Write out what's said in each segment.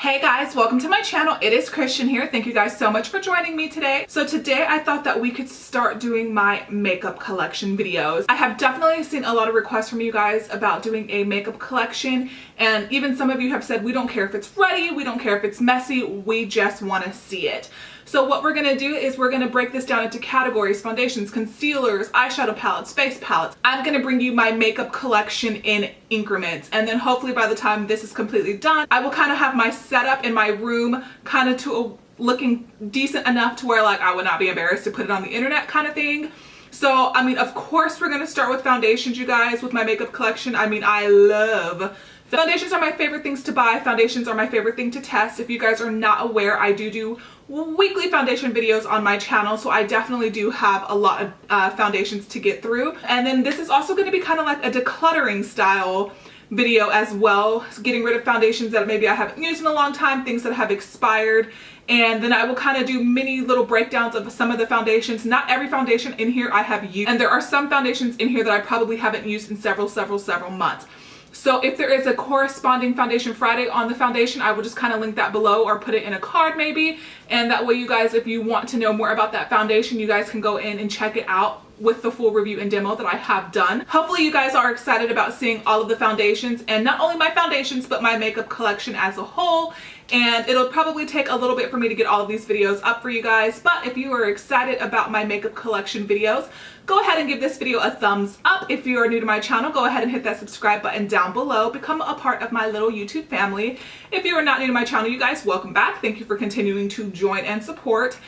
Hey guys, welcome to my channel. It is Christian here. Thank you guys so much for joining me today. So today I thought that we could start doing my makeup collection videos. I have definitely seen a lot of requests from you guys about doing a makeup collection, and even some of you have said we don't care if it's ready, we don't care if it's messy, we just want to see it. So what we're going to do is we're going to break this down into categories: foundations, concealers, eyeshadow palettes, face palettes. I'm going to bring you my makeup collection in increments, and then hopefully by the time this is completely done, I will kind of have my setup in my room kind of to looking decent enough to where like I would not be embarrassed to put it on the internet kind of thing. So I mean, of course we're going to start with foundations, you guys, with my makeup collection. I mean, I love foundations. Are my favorite things to buy. Foundations are my favorite thing to test. If you guys are not aware, I do weekly foundation videos on my channel, so I definitely do have a lot of foundations to get through. And then this is also going to be kind of like a decluttering style video as well, getting rid of foundations that maybe I haven't used in a long time, things that have expired. And then I will kind of do mini little breakdowns of some of the foundations. Not every foundation in here I have used, and there are some foundations in here that I probably haven't used in several months. So if there is a corresponding Foundation Friday on the foundation, I will just kind of link that below or put it in a card maybe. And that way you guys, if you want to know more about that foundation, you guys can go in and check it out with the full review and demo that I have done. Hopefully you guys are excited about seeing all of the foundations, and not only my foundations, but my makeup collection as a whole. And it'll probably take a little bit for me to get all of these videos up for you guys, but if you are excited about my makeup collection videos, go ahead and give this video a thumbs up. If you are new to my channel, go ahead and hit that subscribe button down below. Become a part of my little YouTube family. If you are not new to my channel, you guys, welcome back. Thank you for continuing to join and support.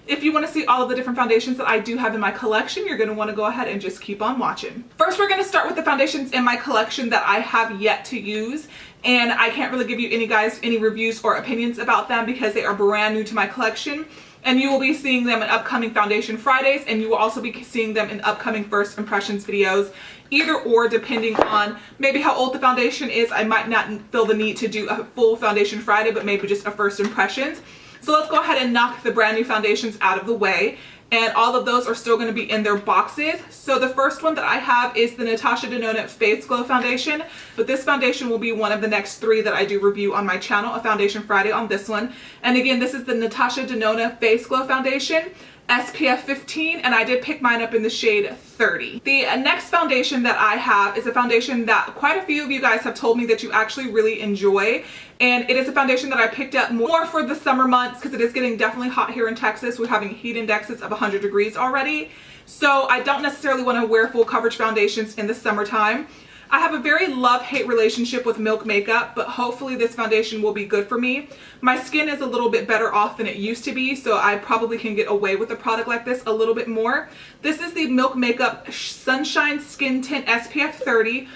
If you want to see all of the different foundations that I do have in my collection, you're going to want to go ahead and just keep on watching. First, we're going to start with the foundations in my collection that I have yet to use. And I can't really give you any reviews or opinions about them because they are brand new to my collection. And you will be seeing them in upcoming Foundation Fridays, and you will also be seeing them in upcoming first impressions videos. Either or, depending on maybe how old the foundation is, I might not feel the need to do a full Foundation Friday, but maybe just a first impressions. So let's go ahead and knock the brand new foundations out of the way. And all of those are still going to be in their boxes. So the first one that I have is the Natasha Denona Face Glow Foundation. But this foundation will be one of the next 3 that I do review on my channel, a Foundation Friday on this one. And again, this is the Natasha Denona Face Glow Foundation, SPF 15, and I did pick mine up in the shade 30. The next foundation that I have is a foundation that quite a few of you guys have told me that you actually really enjoy, and it is a foundation that I picked up more for the summer months because it is getting definitely hot here in Texas. We're having heat indexes of 100 degrees already, so I don't necessarily want to wear full coverage foundations in the summertime. I have a very love-hate relationship with Milk makeup, but hopefully this foundation will be good for me. My skin is a little bit better off than it used to be, so I probably can get away with a product like this a little bit more. This is the Milk Makeup Sunshine Skin Tint SPF 30,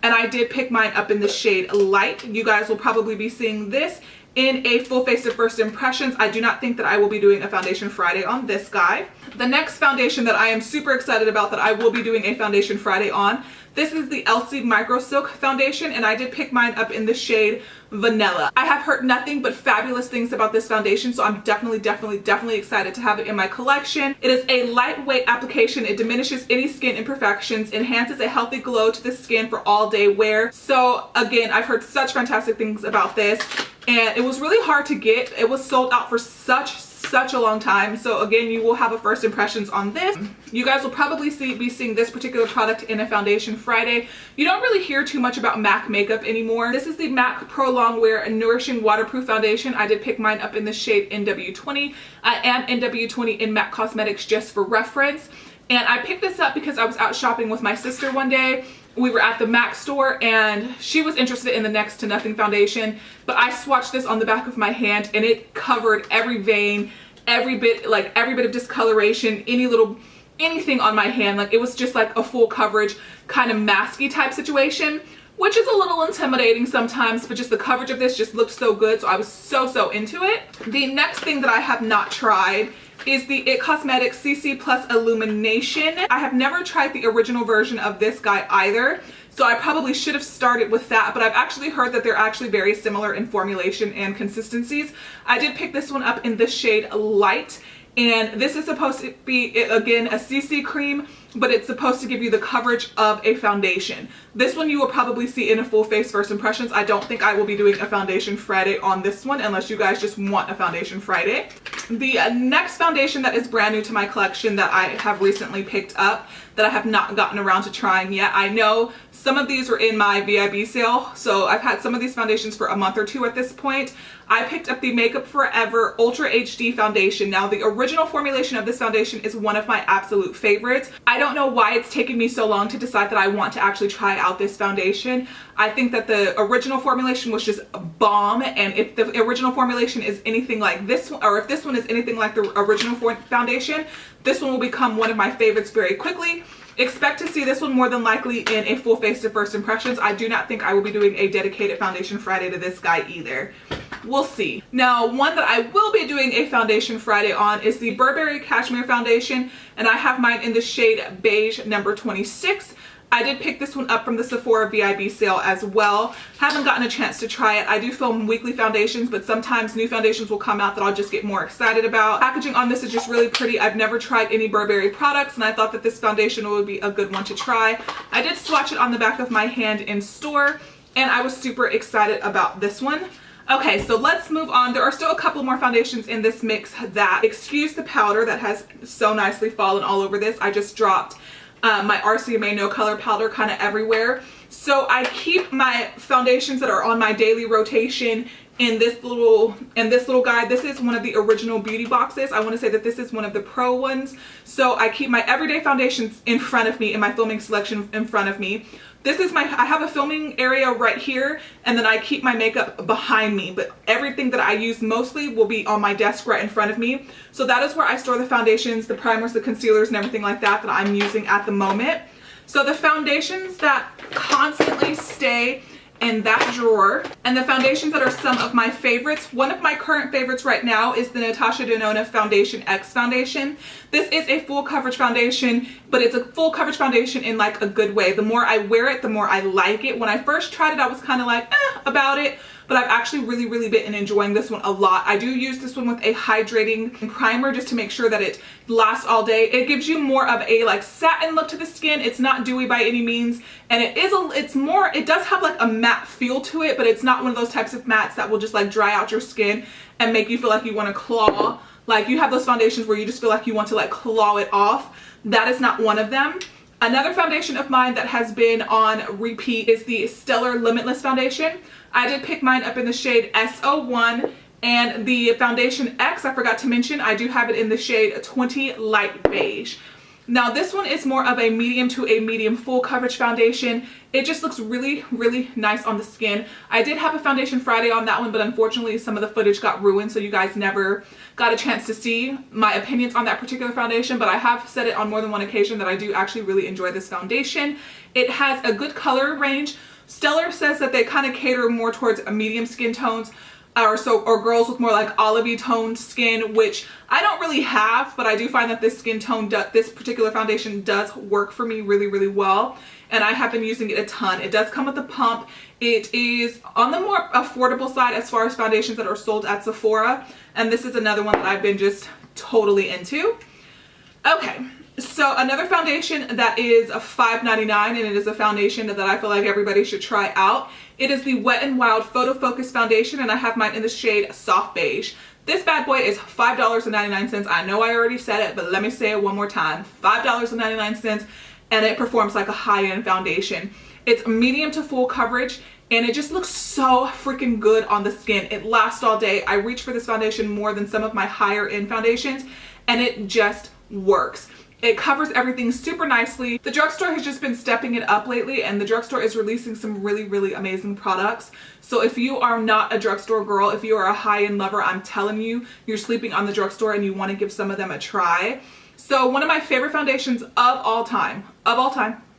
and I did pick mine up in the shade Light. You guys will probably be seeing this in a full face of first impressions. I do not think that I will be doing a Foundation Friday on this guy. The next foundation that I am super excited about that I will be doing a Foundation Friday on, this is the Elsie Micro Silk Foundation, and I did pick mine up in the shade Vanilla. I have heard nothing but fabulous things about this foundation, so I'm definitely excited to have it in my collection. It is a lightweight application. It diminishes any skin imperfections, enhances a healthy glow to the skin for all day wear. So again, I've heard such fantastic things about this, and it was really hard to get. It was sold out for such a long time. So again, you will have a first impressions on this. You guys will probably be seeing this particular product in a Foundation Friday. You don't really hear too much about MAC makeup anymore. This is the MAC Pro Longwear Nourishing Waterproof Foundation. I did pick mine up in the shade NW20. I am NW20 in MAC Cosmetics just for reference. And I picked this up because I was out shopping with my sister one day. We were at the MAC store and she was interested in the Next to Nothing foundation, but I swatched this on the back of my hand and it covered every vein, every bit of discoloration, anything on my hand. Like, it was just like a full coverage kind of masky type situation, which is a little intimidating sometimes, but just the coverage of this just looked so good, so I was so into it. The next thing that I have not tried is the IT Cosmetics CC Plus Illumination. I have never tried the original version of this guy either, so I probably should have started with that, but I've actually heard that they're actually very similar in formulation and consistencies. I did pick this one up in the shade Light, and this is supposed to be, again, a CC cream. but it's supposed to give you the coverage of a foundation. This one you will probably see in a full face first impressions. I don't think I will be doing a foundation Friday on this one unless you guys just want a foundation Friday. The next foundation that is brand new to my collection that I have recently picked up that I have not gotten around to trying yet. I know some of these were in my VIB sale, so I've had some of these foundations for a month or two at this point. I picked up the Makeup Forever Ultra HD foundation. Now, the original formulation of this foundation is one of my absolute favorites. I don't know why it's taken me so long to decide that I want to actually try out this foundation. I think that the original formulation was just bomb, and if the original formulation is anything like this one, or if this one is anything like the original foundation, this one will become one of my favorites very quickly. Expect to see this one more than likely in a full face to first impressions. I do not think I will be doing a dedicated foundation Friday to this guy either. We'll see. Now, one that I will be doing a foundation Friday on is the Burberry Cashmere Foundation, and I have mine in the shade Beige number 26. I did pick this one up from the Sephora VIB sale as well. Haven't gotten a chance to try it. I do film weekly foundations, but sometimes new foundations will come out that I'll just get more excited about. Packaging on this is just really pretty. I've never tried any Burberry products, and I thought that this foundation would be a good one to try. I did swatch it on the back of my hand in store, and I was super excited about this one. Okay, so let's move on. There are still a couple more foundations in this mix that, excuse the powder that has so nicely fallen all over this. I just dropped my RCMA No Color powder kind of everywhere. So I keep my foundations that are on my daily rotation in this little guide. This is one of the original beauty boxes. I want to say that this is one of the pro ones. So I keep my everyday foundations in front of me, in my filming selection in front of me. This is I have a filming area right here, and then I keep my makeup behind me, but everything that I use mostly will be on my desk right in front of me. So that is where I store the foundations, the primers, the concealers, and everything like that I'm using at the moment. So the foundations that constantly stay in that drawer, and the foundations that are some of my favorites. One of my current favorites right now is the Natasha Denona Foundation X foundation. This is a full coverage foundation, but it's a full coverage foundation in like a good way. The more I wear it, the more I like it. When I first tried it, I was kind of like about it, but I've actually really been enjoying this one a lot. I do use this one with a hydrating primer just to make sure that it lasts all day. It gives you more of a like satin look to the skin. It's not dewy by any means, and it does have like a matte feel to it, but it's not one of those types of mattes that will just like dry out your skin and make you feel like you want to claw. Like you have those foundations where you just feel like you want to like claw it off. That is not one of them. Another foundation of mine that has been on repeat is the Stellar Limitless foundation. I did pick mine up in the shade S01, and the foundation X, I forgot to mention, I do have it in the shade 20 Light Beige. Now this one is more of a medium to a medium full coverage foundation. It just looks really nice on the skin. I did have a foundation Friday on that one, but unfortunately some of the footage got ruined, so you guys never got a chance to see my opinions on that particular foundation, but I have said it on more than one occasion that I do actually really enjoy this foundation. It has a good color range. Stellar says that they kind of cater more towards a medium skin tones, or girls with more like olivey toned skin, which I don't really have, but I do find that this skin tone, this particular foundation does work for me really well, and I have been using it a ton. It does come with a pump. It is on the more affordable side as far as foundations that are sold at Sephora, and this is another one that I've been just totally into. Okay. So another foundation that is $5.99, and it is a foundation that I feel like everybody should try out. It is the Wet n Wild Photo Focus foundation, and I have mine in the shade Soft Beige. This bad boy is $5.99. I know I already said it, but let me say it one more time. $5.99, and it performs like a high-end foundation. It's medium to full coverage, and it just looks so freaking good on the skin. It lasts all day. I reach for this foundation more than some of my higher end foundations, and it just works. It covers everything super nicely. The Drugstore has just been stepping it up lately, and the Drugstore is releasing some really amazing products. So if you are not a Drugstore girl, if you are a high-end lover, I'm telling you, you're sleeping on the Drugstore and you want to give some of them a try. So one of my favorite foundations of all time,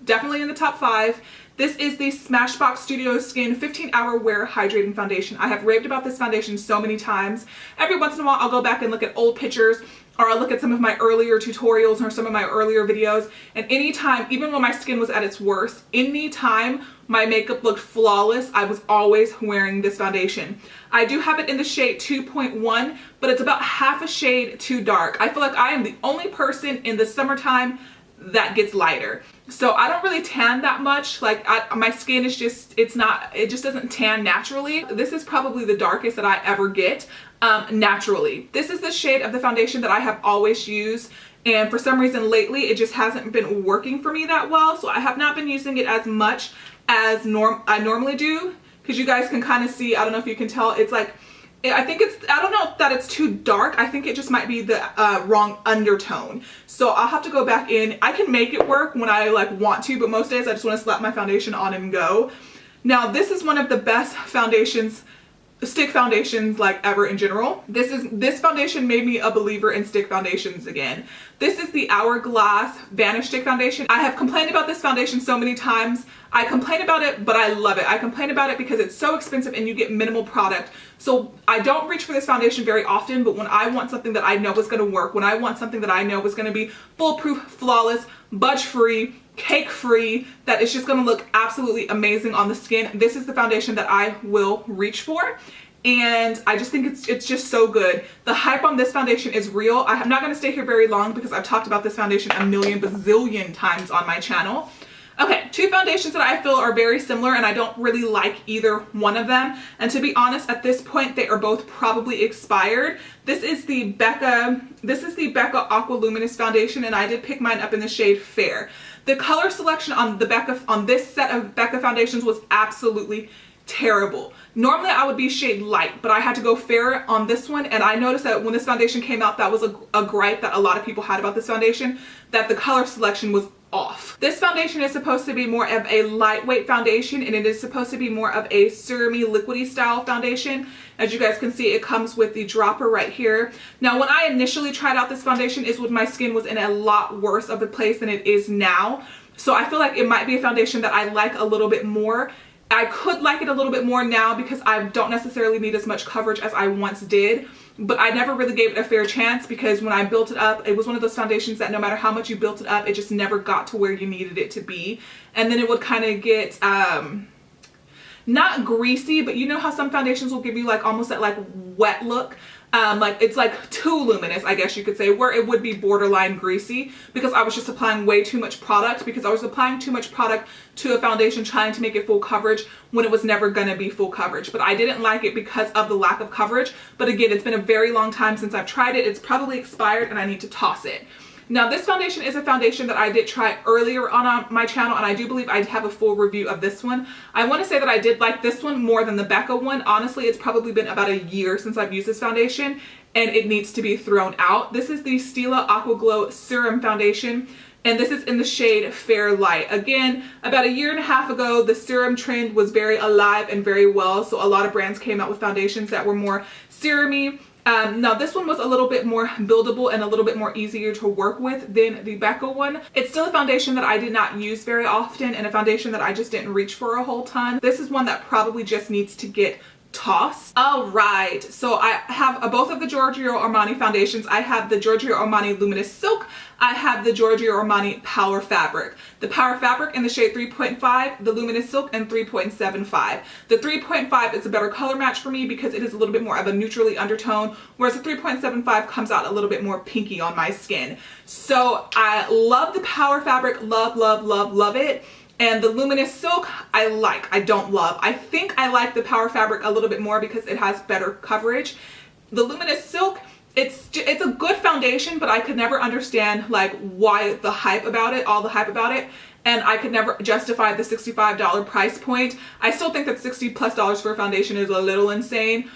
definitely in the top 5. This is the Smashbox Studio Skin 15-Hour Wear Hydrating Foundation. I have raved about this foundation so many times. Every once in a while, I'll go back and look at old pictures, or I'll look at some of my earlier tutorials or some of my earlier videos, and anytime, even when my skin was at its worst, anytime my makeup looked flawless, I was always wearing this foundation. I do have it in the shade 2.1, but it's about half a shade too dark. I feel like I am the only person in the summertime that gets lighter. So I don't really tan that much. Like my skin is just, it just doesn't tan naturally. This is probably the darkest that I ever get naturally. This is the shade of the foundation that I have always used. And for some reason lately, it just hasn't been working for me that well. So I have not been using it as much as I normally do. Because you guys can kind of see, I don't know if you can tell, it's like, I think it's, I don't know that it's too dark. I think it just might be the wrong undertone. So I'll have to go back in. I can make it work when I like want to, but most days I just want to slap my foundation on and go. Now this is one of the best foundations, stick foundations like ever in general. This foundation made me a believer in stick foundations again. This is the Hourglass Vanish Stick Foundation. I have complained about this foundation so many times. I complain about it, but I love it. I complain about it because it's so expensive and you get minimal product. So I don't reach for this foundation very often, but when I want something that I know is going to work, when I want something that I know is going to be foolproof, flawless, budge-free, cake-free, that is just going to look absolutely amazing on the skin, this is the foundation that I will reach for. And I just think it's just so good. The hype on this foundation is real. I'm not going to stay here very long because I've talked about this foundation a million bazillion times on my channel. Okay, two foundations that I feel are very similar and I don't really like either one of them. And to be honest, at this point, they are both probably expired. This is the Becca Aqua Luminous Foundation and I did pick mine up in the shade Fair. The color selection on this set of Becca foundations was absolutely terrible. Normally I would be shade light, but I had to go fair on this one, and I noticed that when this foundation came out, that was a gripe that a lot of people had about this foundation, that the color selection was off. This foundation is supposed to be more of a lightweight foundation, and it is supposed to be more of a serum-y, liquidy style foundation. As you guys can see, it comes with the dropper right here. Now, when I initially tried out this foundation is when my skin was in a lot worse of a place than it is now. So I feel like it might be a foundation that I like a little bit more. I could like it a little bit more now because I don't necessarily need as much coverage as I once did, but I never really gave it a fair chance because when I built it up, it was one of those foundations that no matter how much you built it up, it just never got to where you needed it to be. And then it would kind of get, not greasy, but you know how some foundations will give you like almost that like wet look? Like it's like too luminous, I guess you could say, where it would be borderline greasy because I was just applying way too much product, because I was applying too much product to a foundation trying to make it full coverage when it was never going to be full coverage. But I didn't like it because of the lack of coverage. But again, it's been a very long time since I've tried it. It's probably expired and I need to toss it. Now this foundation is a foundation that I did try earlier on my channel, and I do believe I have a full review of this one. I want to say that I did like this one more than the Becca one. Honestly, it's probably been about a year since I've used this foundation and it needs to be thrown out. This is the Stila Aqua Glow Serum Foundation, and this is in the shade Fair Light. Again, about a year and a half ago, the serum trend was very alive and very well, so a lot of brands came out with foundations that were more serum-y. Now this one was a little bit more buildable and a little bit more easier to work with than the Becca one. It's still a foundation that I did not use very often and a foundation that I just didn't reach for a whole ton. This is one that probably just needs to get tossed. All right, so I have both of the Giorgio Armani foundations. I have the Giorgio Armani Luminous Silk. I have the Giorgio Armani Power Fabric. The Power Fabric in the shade 3.5, the Luminous Silk in 3.75. The 3.5 is a better color match for me because it is a little bit more of a neutrally undertone, whereas the 3.75 comes out a little bit more pinky on my skin. So I love the Power Fabric, love, love, love, love it. And the Luminous Silk, I like, I don't love. I think I like the Power Fabric a little bit more because it has better coverage. The Luminous Silk, it's a good foundation, but I could never understand like why the hype about it, all the hype about it. And I could never justify the $65 price point. I still think that $60+ for a foundation is a little insane,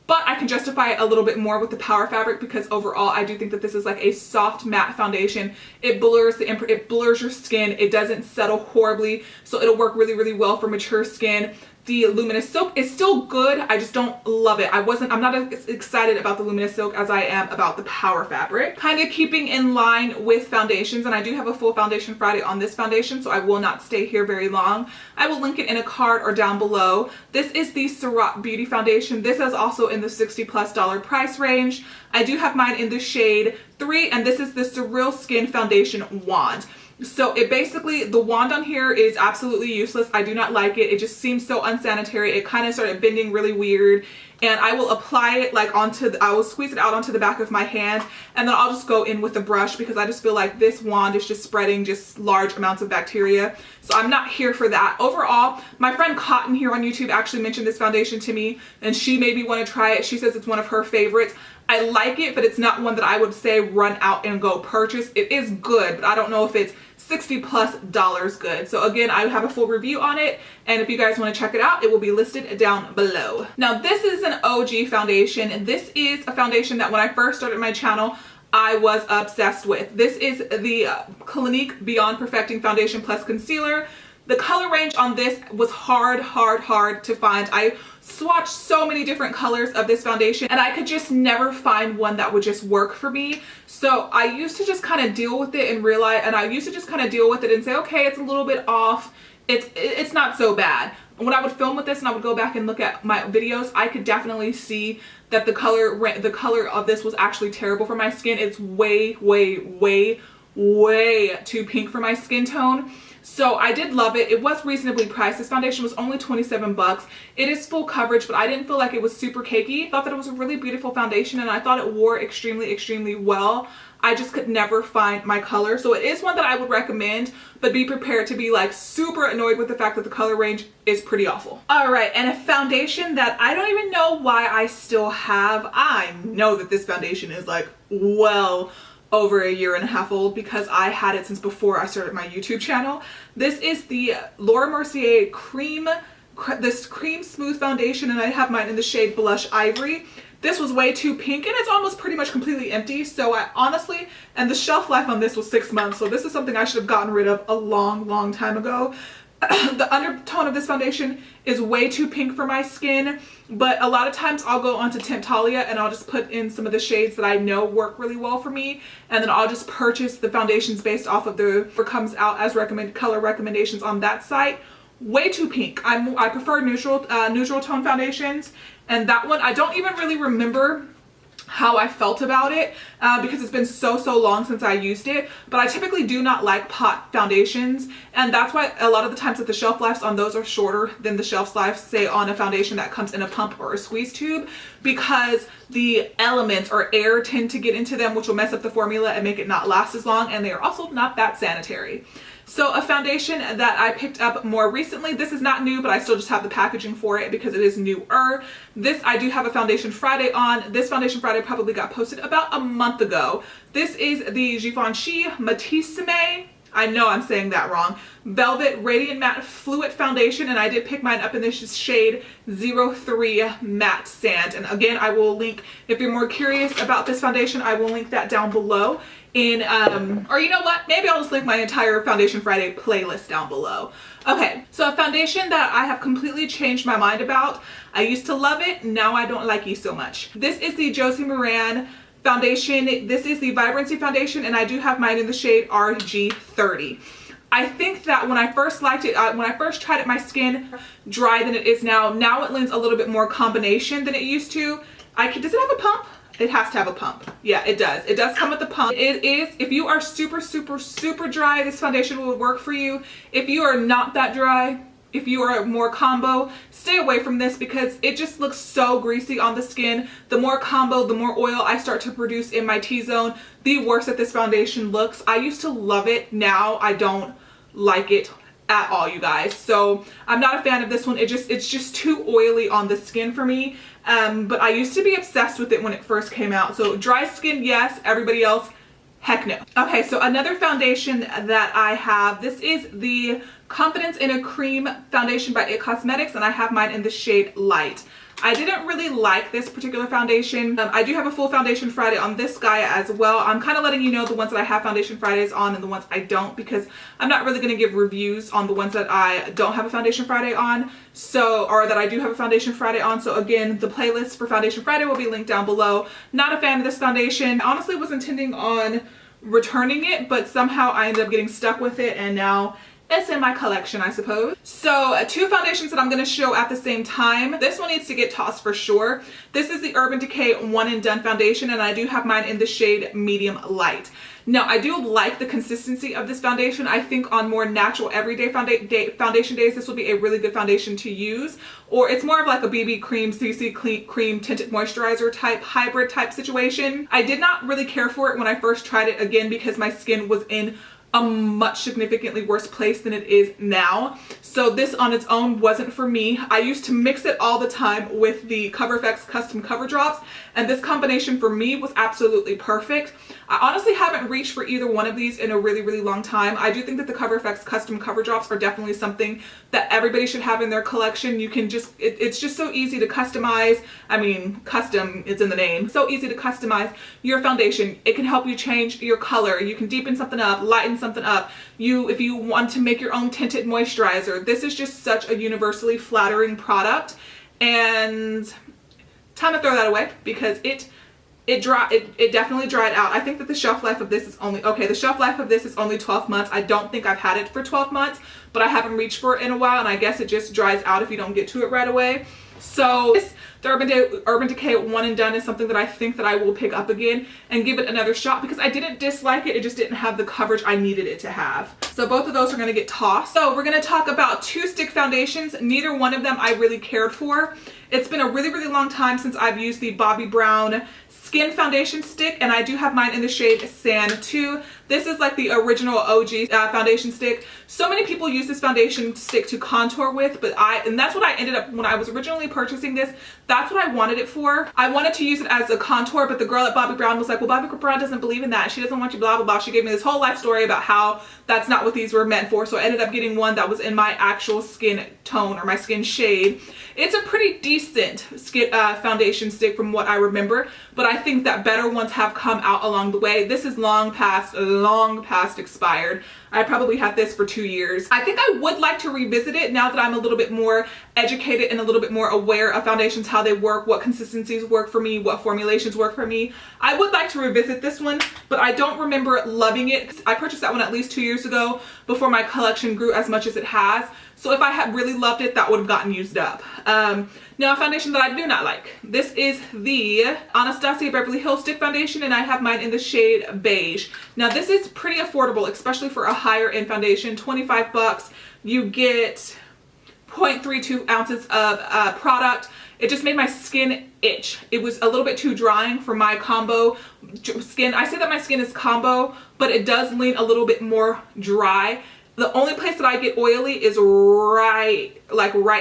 but I can justify it a little bit more with the Power Fabric because overall I do think that this is like a soft matte foundation. It blurs your skin. It doesn't settle horribly, so it'll work really, really well for mature skin. The Luminous Silk is still good. I just don't love it. I'm not as excited about the Luminous Silk as I am about the Power Fabric. Kind of keeping in line with foundations, and I do have a full Foundation Friday on this foundation, so I will not stay here very long. I will link it in a card or down below. This is the Ciroc Beauty Foundation. This is also in the $60+ price range. I do have mine in the shade 3, and this is the Surreal Skin Foundation Wand. So it basically, the wand on here is absolutely useless. I do not like it. It just seems so unsanitary. It kind of started bending really weird and I will apply it like I will squeeze it out onto the back of my hand, and then I'll just go in with the brush because I just feel like this wand is just spreading just large amounts of bacteria. So I'm not here for that. Overall, my friend Cotton here on YouTube actually mentioned this foundation to me, and she made me want to try it. She says it's one of her favorites. I like it, but it's not one that I would say run out and go purchase. It is good, but I don't know if it's $60+ good. So again, I have a full review on it, and if you guys want to check it out, it will be listed down below. Now this is an OG foundation, and this is a foundation that when I first started my channel, I was obsessed with. This is the Clinique Beyond Perfecting Foundation Plus Concealer. The color range on this was hard to find. I swatched so many different colors of this foundation, and I could just never find one that would just work for me. So I used to just kind of deal with it and realize, and I used to just kind of deal with it and say, okay, it's a little bit off. It's not so bad. When I would film with this and I would go back and look at my videos, I could definitely see that the color of this was actually terrible for my skin. It's way too pink for my skin tone. So I did love it. It was reasonably priced. This foundation was only 27 bucks. It is full coverage, but I didn't feel like it was super cakey. I thought that it was a really beautiful foundation, and I thought it wore extremely well. I just could never find my color. So it is one that I would recommend, but be prepared to be like super annoyed with the fact that the color range is pretty awful. All right, and a foundation that I don't even know why I still have. I know that this foundation is like well over a year and a half old because I had it since before I started my YouTube channel. This is the Laura Mercier cream smooth foundation, and I have mine in the shade Blush Ivory. This was way too pink, and it's almost pretty much completely empty. So I honestly, and the shelf life on this was 6 months. So this is something I should have gotten rid of a long time ago. The undertone of this foundation is way too pink for my skin, but a lot of times I'll go onto Temptalia and I'll just put in some of the shades that I know work really well for me, and then I'll just purchase the foundations based off of what comes out as color recommendations on that site. Way too pink. I prefer neutral tone foundations, and that one I don't even really remember how I felt about it because it's been so long since I used it. But I typically do not like pot foundations, and that's why a lot of the times that the shelf lives on those are shorter than the shelf life say on a foundation that comes in a pump or a squeeze tube, because the elements or air tend to get into them, which will mess up the formula and make it not last as long, and they are also not that sanitary. So a foundation that I picked up more recently, this is not new, but I still just have the packaging for it because it is newer. This I do have a Foundation Friday on. This Foundation Friday probably got posted about a month ago. This is the Givenchy Matissime, I know I'm saying that wrong, Velvet Radiant Matte Fluid Foundation, and I did pick mine up in this shade 03 Matte Sand. And again, I will link, if you're more curious about this foundation, I will link that down below in, or you know what, maybe I'll just link my entire Foundation Friday playlist down below. Okay, so a foundation that I have completely changed my mind about. I used to love it, now I don't like it so much. This is the Josie Maran foundation. This is the Vibrancy foundation, and I do have mine in the shade RG30. I think that when I first liked it, when I first tried it, my skin drier than it is now. Now it lends a little bit more combination than it used to. Does it have a pump? It has to have a pump. Yeah, it does. It does come with the pump. It is, if you are super dry, this foundation will work for you. If you are not that dry, if you are more combo, stay away from this because it just looks so greasy on the skin. The more combo, the more oil I start to produce in my T-zone, the worse that this foundation looks. I used to love it. Now I don't like it at all, you guys. So I'm not a fan of this one. It's just too oily on the skin for me. But I used to be obsessed with it when it first came out. So dry skin, yes. Everybody else, heck no. Okay, so another foundation that I have, this is the Confidence in a Cream foundation by IT Cosmetics, and I have mine in the shade Light. I didn't really like this particular foundation. I do have a full Foundation Friday on this guy as well. I'm kind of letting you know the ones that I have Foundation Fridays on and the ones I don't, because I'm not really going to give reviews on the ones that I don't have a Foundation Friday on, or that I do have a Foundation Friday on. So again, the playlist for Foundation Friday will be linked down below. Not a fan of this foundation. I honestly was intending on returning it, but somehow I ended up getting stuck with it, and now it's in my collection, I suppose. So two foundations that I'm going to show at the same time. This one needs to get tossed for sure. This is the Urban Decay One and Done foundation, and I do have mine in the shade Medium Light. Now, I do like the consistency of this foundation. I think on more natural everyday foundation days, this would be a really good foundation to use. Or it's more of like a BB cream, CC cream tinted moisturizer type, hybrid type situation. I did not really care for it when I first tried it, again, because my skin was in a much significantly worse place than it is now. So this on its own wasn't for me. I used to mix it all the time with the CoverFX Custom Cover Drops, and this combination for me was absolutely perfect. I honestly haven't reached for either one of these in a really, really long time. I do think that the CoverFX Custom Cover Drops are definitely something that everybody should have in their collection. You can just, it's just so easy to customize. I mean, custom is in the name. So easy to customize your foundation. It can help you change your color. You can deepen something up, lighten something up. If you want to make your own tinted moisturizer, this is just such a universally flattering product. And time to throw that away because it definitely dried out. I think that the shelf life of this is only, okay, the shelf life of this is only 12 months. I don't think I've had it for 12 months, but I haven't reached for it in a while, and I guess it just dries out if you don't get to it right away. So the Urban Decay One and Done is something that I think that I will pick up again and give it another shot because I didn't dislike it. It just didn't have the coverage I needed it to have. So both of those are going to get tossed. So we're going to talk about two stick foundations. Neither one of them I really cared for. It's been a really, really long time since I've used the Bobbi Brown Skin Foundation Stick, and I do have mine in the shade Sand 2. This is like the original OG foundation stick. So many people use this foundation stick to contour with, and that's what I ended up, when I was originally purchasing this, that's what I wanted it for. I wanted to use it as a contour, but the girl at Bobbi Brown was like, well, Bobbi Brown doesn't believe in that. She doesn't want you blah, blah, blah. She gave me this whole life story about how that's not what these were meant for. So I ended up getting one that was in my actual skin tone or my skin shade. It's a pretty decent foundation stick from what I remember, but I think that better ones have come out along the way. This is long past expired. I probably had this for 2 years. I think I would like to revisit it now that I'm a little bit more educated and a little bit more aware of foundations, how they work, what consistencies work for me, what formulations work for me. I would like to revisit this one, but I don't remember loving it. I purchased that one at least 2 years ago before my collection grew as much as it has. So if I had really loved it, that would have gotten used up. Now, a foundation that I do not like. This is the Anastasia Beverly Hills Stick Foundation, and I have mine in the shade Beige. Now, this is pretty affordable, especially for a higher end foundation. 25 bucks. You get 0.32 ounces of product. It just made my skin itch. It was a little bit too drying for my combo skin. I say that my skin is combo, but it does lean a little bit more dry. The only place that I get oily is right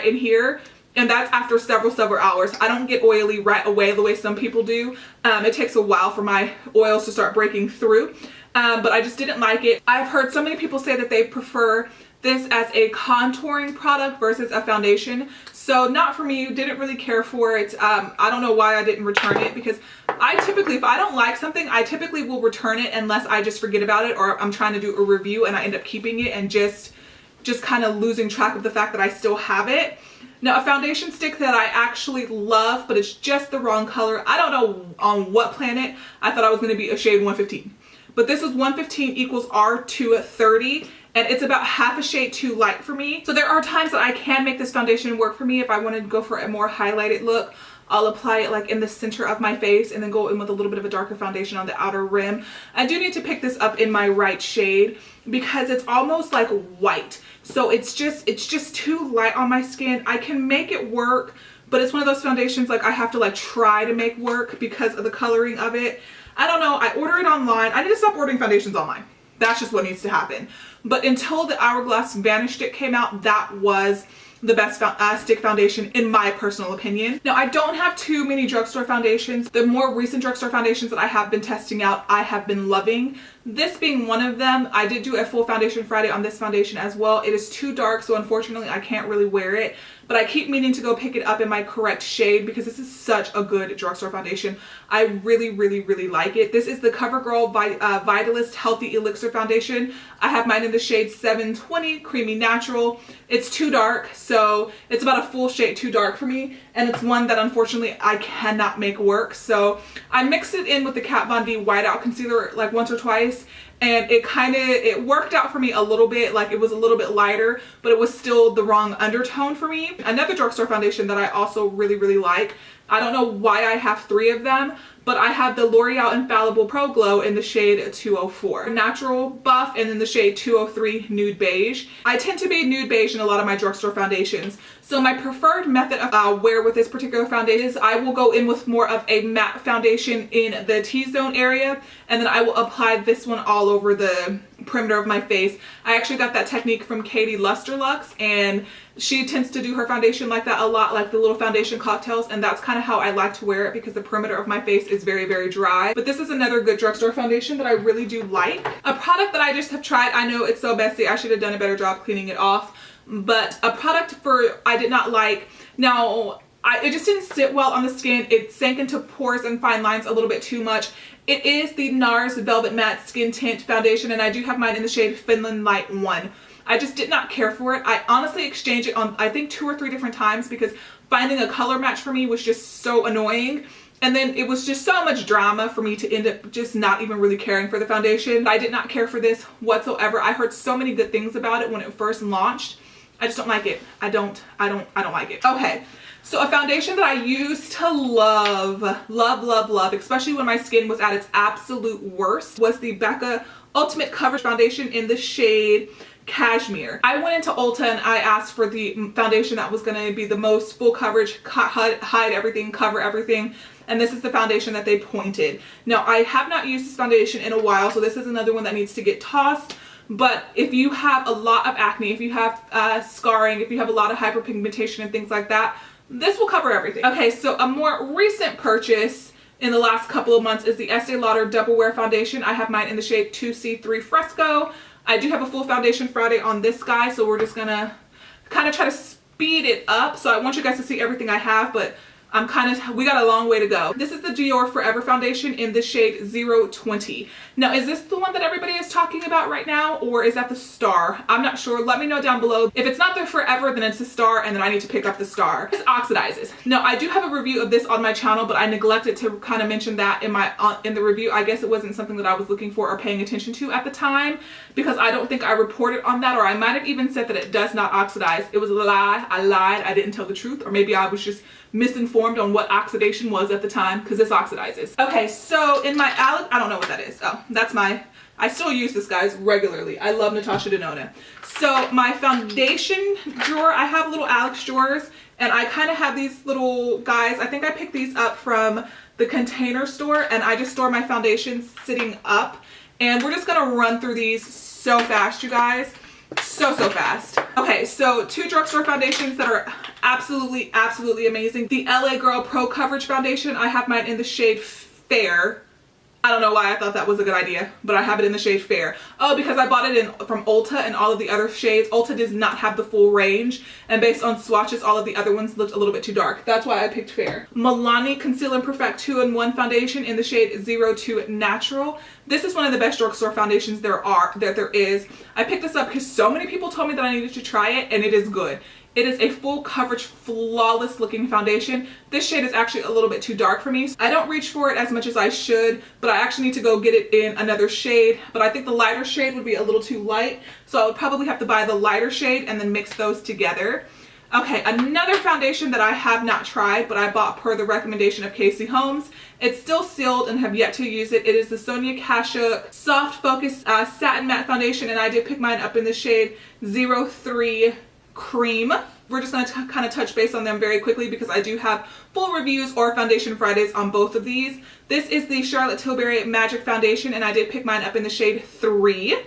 in here, and that's after several hours. I don't get oily right away the way some people do. It takes a while for my oils to start breaking through, but I just didn't like it. I've heard so many people say that they prefer this as a contouring product versus a foundation. So not for me, didn't really care for it. I don't know why I didn't return it, because I typically, if I don't like something, I typically will return it unless I just forget about it or I'm trying to do a review and I end up keeping it and just kind of losing track of the fact that I still have it. Now, a foundation stick that I actually love, but it's just the wrong color. I don't know on what planet I thought I was going to be a shade 115. But this is 115 equals R230. And it's about half a shade too light for me. So there are times that I can make this foundation work for me. If I wanted to go for a more highlighted look, I'll apply it like in the center of my face and then go in with a little bit of a darker foundation on the outer rim. I do need to pick this up in my right shade because it's almost like white. So it's just too light on my skin. I can make it work, but it's one of those foundations like I have to like try to make work because of the coloring of it. I don't know. I order it online. I need to stop ordering foundations online. That's just what needs to happen. But until the Hourglass Vanish Stick came out, that was the best stick foundation in my personal opinion. Now, I don't have too many drugstore foundations. The more recent drugstore foundations that I have been testing out, I have been loving. This being one of them. I did do a full foundation Friday on this foundation as well. It is too dark, so unfortunately I can't really wear it. But I keep meaning to go pick it up in my correct shade because this is such a good drugstore foundation. I really, really, really like it. This is the CoverGirl Vitalist Healthy Elixir Foundation. I have mine in the shade 720 Creamy Natural. It's too dark, so it's about a full shade too dark for me. And it's one that unfortunately I cannot make work. So I mixed it in with the Kat Von D Whiteout Concealer like once or twice. price, and it worked out for me a little bit. Like, it was a little bit lighter, but it was still the wrong undertone for me. Another drugstore foundation that I also really like, I don't know why I have 3 of them, but I have the L'Oreal Infallible Pro Glow in the shade 204, natural buff, and then the shade 203 nude beige. I tend to be nude beige in a lot of my drugstore foundations. So my preferred method of wear with this particular foundation is I will go in with more of a matte foundation in the T-zone area, and then I will apply this one all over the perimeter of my face. I actually got that technique from Katie Lusterlux, and she tends to do her foundation like that a lot, like the little foundation cocktails, and that's kind of how I like to wear it because the perimeter of my face is very dry. But this is another good drugstore foundation that I really do like. A product that I just have tried, I know it's so messy, I should have done a better job cleaning it off, but a product I did not like. Now, it just didn't sit well on the skin. It sank into pores and fine lines a little bit too much. It is the NARS Velvet Matte Skin Tint Foundation, and I do have mine in the shade Finland Light 1. I just did not care for it. I honestly exchanged it on, I think, 2 or 3 different times because finding a color match for me was just so annoying. And then it was just so much drama for me to end up just not even really caring for the foundation. I did not care for this whatsoever. I heard so many good things about it when it first launched. I just don't like it. I don't like it. Okay. So a foundation that I used to love, especially when my skin was at its absolute worst, was the Becca Ultimate Coverage Foundation in the shade Cashmere. I went into Ulta and I asked for the foundation that was going to be the most full coverage, hide everything, cover everything, and this is the foundation that they pointed. Now, I have not used this foundation in a while, so this is another one that needs to get tossed. But if you have a lot of acne, if you have scarring, if you have a lot of hyperpigmentation and things like that, this will cover everything. Okay, so a more recent purchase in the last couple of months is the Estee Lauder Double Wear Foundation. I have mine in the shade 2C3 Fresco. I do have a full foundation Friday on this guy, so we're just gonna kind of try to speed it up. So I want you guys to see everything I have, but we got a long way to go. This is the Dior Forever Foundation in the shade 020. Now, is this the one that everybody is talking about right now, or is that the Star? I'm not sure. Let me know down below. If it's not the Forever, then it's the Star, and then I need to pick up the Star. This oxidizes. Now, I do have a review of this on my channel, but I neglected to kind of mention that in the review. I guess it wasn't something that I was looking for or paying attention to at the time, because I don't think I reported on that, or I might have even said that it does not oxidize. It was a lie. I lied. I didn't tell the truth, or maybe I was just misinformed on what oxidation was at the time, because this oxidizes. Okay, so in my I don't know what that is. Oh, that's I still use this, guys, regularly. I love Natasha Denona. So my foundation drawer, I have little Alex drawers, and I kind of have these little guys. I think I picked these up from the Container Store, and I just store my foundations sitting up. And we're just gonna run through these so fast, you guys. So fast. Okay, so 2 drugstore foundations that are absolutely amazing. The LA Girl Pro Coverage Foundation, I have mine in the shade Fair. I don't know why I thought that was a good idea, but I have it in the shade Fair. Oh, because I bought it from Ulta and all of the other shades. Ulta does not have the full range, and based on swatches, all of the other ones looked a little bit too dark. That's why I picked Fair. Milani Conceal and Perfect 2-in-1 Foundation in the shade 02 Natural. This is one of the best drugstore foundations there is. I picked this up because so many people told me that I needed to try it, and it is good. It is a full coverage, flawless looking foundation. This shade is actually a little bit too dark for me. I don't reach for it as much as I should, but I actually need to go get it in another shade. But I think the lighter shade would be a little too light, so I would probably have to buy the lighter shade and then mix those together. Okay, another foundation that I have not tried, but I bought per the recommendation of Casey Holmes. It's still sealed and have yet to use it. It is the Sonia Kashuk Soft Focus Satin Matte Foundation, and I did pick mine up in the shade 03 Cream. We're just going to kind of touch base on them very quickly because I do have full reviews or Foundation Fridays on both of these. This is the Charlotte Tilbury Magic Foundation, and I did pick mine up in the shade 3.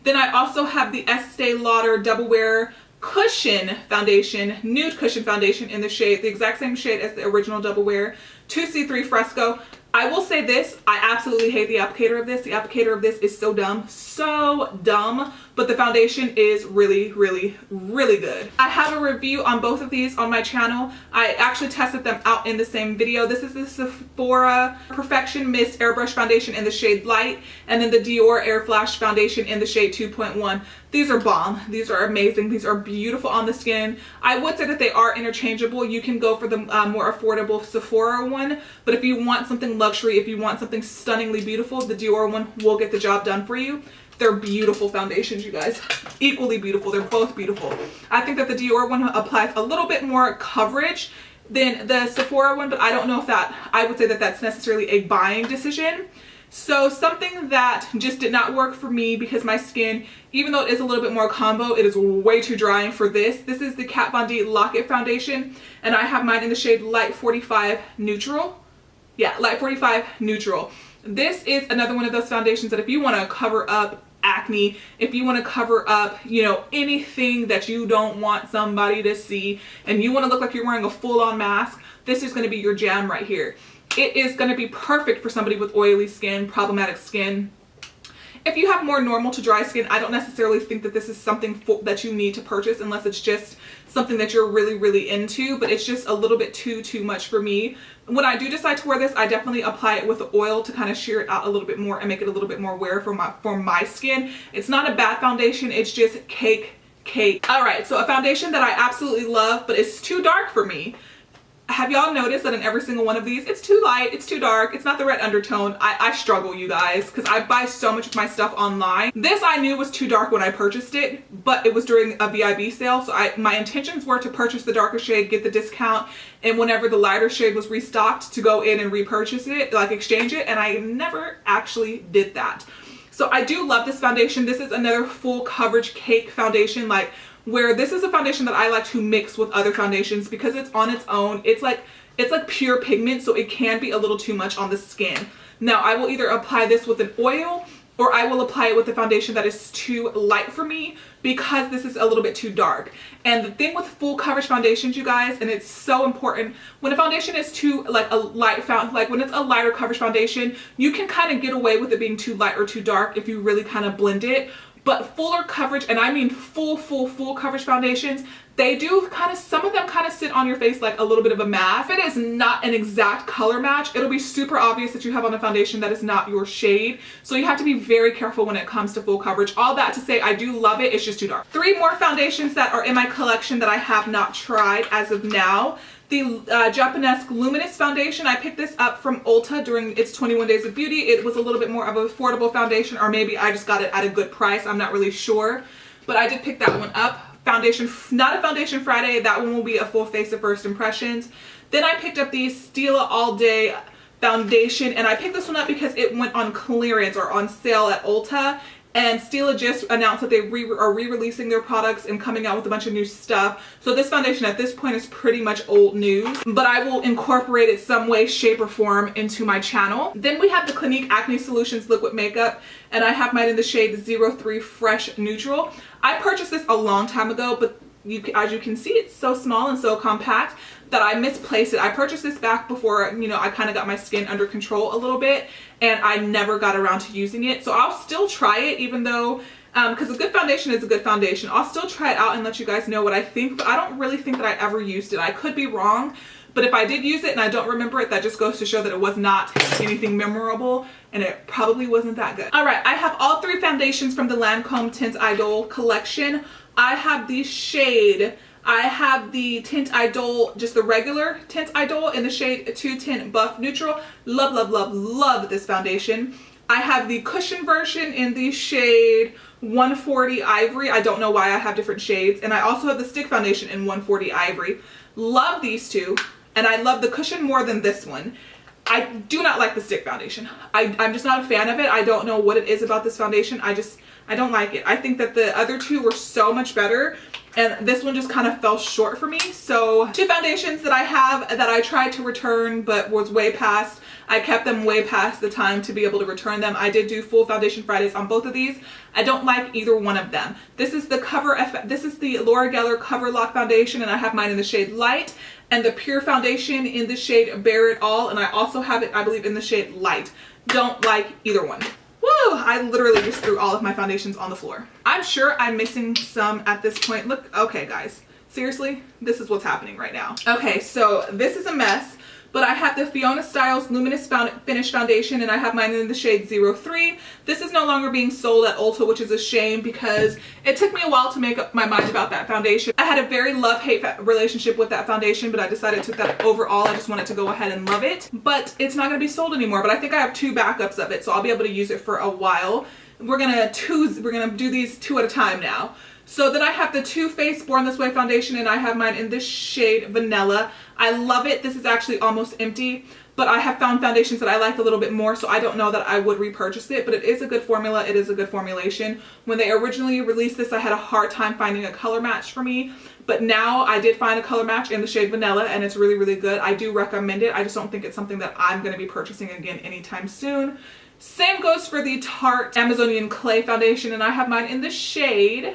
Then I also have the Estee Lauder Double Wear Cushion Foundation, Nude Cushion Foundation in the shade, the exact same shade as the original Double Wear, 2C3 Fresco. I will say this, I absolutely hate the applicator of this. The applicator of this is so dumb, but the foundation is really good. I have a review on both of these on my channel. I actually tested them out in the same video. This is the Sephora Perfection Mist Airbrush Foundation in the shade Light, and then the Dior Air Flash Foundation in the shade 2.1. These are bomb. These are amazing. These are beautiful on the skin. I would say that they are interchangeable. You can go for the more affordable Sephora one, but if you want something luxury, if you want something stunningly beautiful, the Dior one will get the job done for you. They're beautiful foundations, you guys. Equally beautiful. They're both beautiful. I think that the Dior one applies a little bit more coverage than the Sephora one, but I don't know if I would say that that's necessarily a buying decision. So something that just did not work for me because my skin, even though it is a little bit more combo, it is way too drying for this. This is the Kat Von D Lock It Foundation, and I have mine in the shade Light 45 Neutral. Yeah, Light 45 Neutral. This is another one of those foundations that if you want to cover up acne, if you want to cover up, you know, anything that you don't want somebody to see, and you want to look like you're wearing a full-on mask, this is going to be your jam right here. It is going to be perfect for somebody with oily skin, problematic skin. If you have more normal to dry skin, I don't necessarily think that this is something that you need to purchase unless it's just something that you're really, really into, but it's just a little bit too much for me. When I do decide to wear this, I definitely apply it with the oil to kind of sheer it out a little bit more and make it a little bit more wear for my skin. It's not a bad foundation, it's just cake. All right, so a foundation that I absolutely love, but it's too dark for me. Have y'all noticed that in every single one of these, it's too light, it's too dark, it's not the red undertone? I struggle, you guys, because I buy so much of my stuff online. This I knew was too dark when I purchased it, but it was during a VIB sale, so my intentions were to purchase the darker shade, get the discount, and whenever the lighter shade was restocked, to go in and repurchase it, like exchange it, and I never actually did that. So I do love this foundation. This is another full coverage cake foundation, like where this is a foundation that I like to mix with other foundations because it's on its own. It's like pure pigment, so it can be a little too much on the skin. Now I will either apply this with an oil or I will apply it with a foundation that is too light for me because this is a little bit too dark. And the thing with full coverage foundations, you guys, and it's so important, when a foundation is too like a light like when it's a lighter coverage foundation, you can kind of get away with it being too light or too dark if you really kind of blend it. But fuller coverage, and I mean full coverage foundations, they do kind of, some of them kind of sit on your face like a little bit of a mask. If it is not an exact color match, it'll be super obvious that you have on a foundation that is not your shade. So you have to be very careful when it comes to full coverage. All that to say, I do love it, it's just too dark. 3 more foundations that are in my collection that I have not tried as of now. The Japanese Luminous Foundation, I picked this up from Ulta during its 21 Days of Beauty. It was a little bit more of an affordable foundation, or maybe I just got it at a good price. I'm not really sure, but I did pick that one up. Foundation, not a Foundation Friday. That one will be a full face of first impressions. Then I picked up the Stila All Day Foundation, and I picked this one up because it went on clearance or on sale at Ulta. And Stila just announced that they are re-releasing their products and coming out with a bunch of new stuff. So this foundation at this point is pretty much old news, but I will incorporate it some way, shape, or form into my channel. Then we have the Clinique Acne Solutions Liquid Makeup, and I have mine in the shade 03 Fresh Neutral. I purchased this a long time ago, but as you can see, it's so small and so compact that I misplaced it. I purchased this back before, you know, I kind of got my skin under control a little bit, and I never got around to using it. So I'll still try it, even though, because a good foundation is a good foundation. I'll still try it out and let you guys know what I think, but I don't really think that I ever used it. I could be wrong, but if I did use it and I don't remember it, that just goes to show that it was not anything memorable, and it probably wasn't that good. All right, I have all 3 foundations from the Lancome Tint Idol collection. I have the shade, I have the Tint Idol, just the regular Tint Idol in the shade 210 Buff Neutral. Love, love, love, love this foundation. I have the cushion version in the shade 140 Ivory. I don't know why I have different shades. And I also have the stick foundation in 140 Ivory. Love these 2. And I love the cushion more than this one. I do not like the stick foundation. I'm just not a fan of it. I don't know what it is about this foundation. I don't like it. I think that the other 2 were so much better, and this one just kind of fell short for me. So 2 foundations that I have that I tried to return but was way past. I kept them way past the time to be able to return them. I did do full Foundation Fridays on both of these. I don't like either one of them. This is the Laura Geller Cover Lock Foundation, and I have mine in the shade Light, and the Pure Foundation in the shade Bare It All, and I also have it, I believe, in the shade Light. Don't like either one. Woo! I literally just threw all of my foundations on the floor. I'm sure I'm missing some at this point. Look, okay guys, seriously, this is what's happening right now. Okay, so this is a mess, but I have the Fiona Styles Luminous Finish Foundation, and I have mine in the shade 03. This is no longer being sold at Ulta, which is a shame because it took me a while to make up my mind about that foundation. I had a very love-hate relationship with that foundation, but I decided to that overall I just wanted to go ahead and love it. But it's not going to be sold anymore, but I think I have 2 backups of it, so I'll be able to use it for a while. We're gonna do these 2 at a time now. So then I have the Too Faced Born This Way foundation, and I have mine in this shade Vanilla. I love it. This is actually almost empty, but I have found foundations that I like a little bit more, so I don't know that I would repurchase it, but it is a good formula. It is a good formulation. When they originally released this, I had a hard time finding a color match for me, but now I did find a color match in the shade Vanilla, and it's really, really good. I do recommend it. I just don't think it's something that I'm going to be purchasing again anytime soon. Same goes for the Tarte Amazonian Clay foundation, and I have mine in the shade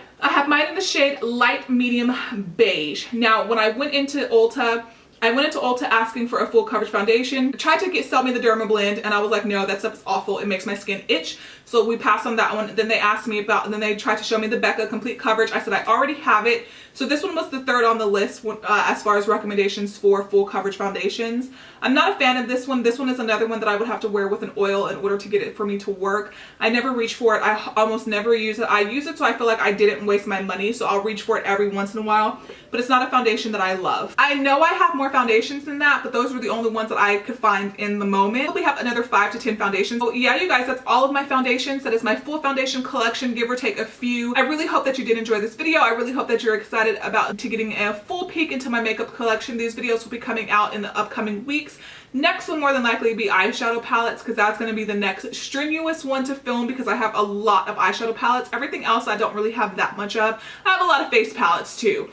Light Medium Beige. Now, when I went into Ulta, asking for a full coverage foundation. I tried to sell me the Derma Blend, and I was like, no, that stuff is awful. It makes my skin itch. So we passed on that one. Then they asked me about, and then they tried to show me the Becca Complete Coverage. I said, I already have it. So this one was the 3rd on the list as far as recommendations for full coverage foundations. I'm not a fan of this one. This one is another one that I would have to wear with an oil in order to get it for me to work. I never reach for it. I almost never use it. I use it so I feel like I didn't waste my money. So I'll reach for it every once in a while, but it's not a foundation that I love. I know I have more foundations than that, but those were the only ones that I could find in the moment. We have another 5 to 10 foundations. So yeah, you guys, that's all of my foundations. That is my full foundation collection, give or take a few. I really hope that you did enjoy this video. I really hope that you're excited about getting a full peek into my makeup collection. These videos will be coming out in the upcoming weeks. Next will more than likely be eyeshadow palettes, because that's going to be the next strenuous one to film, because I have a lot of eyeshadow palettes. Everything else I don't really have that much of. I have a lot of face palettes too.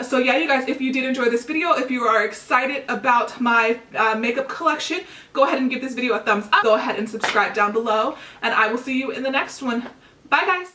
So yeah, you guys, if you did enjoy this video, if you are excited about my makeup collection, go ahead and give this video a thumbs up. Go ahead and subscribe down below, and I will see you in the next one. Bye guys!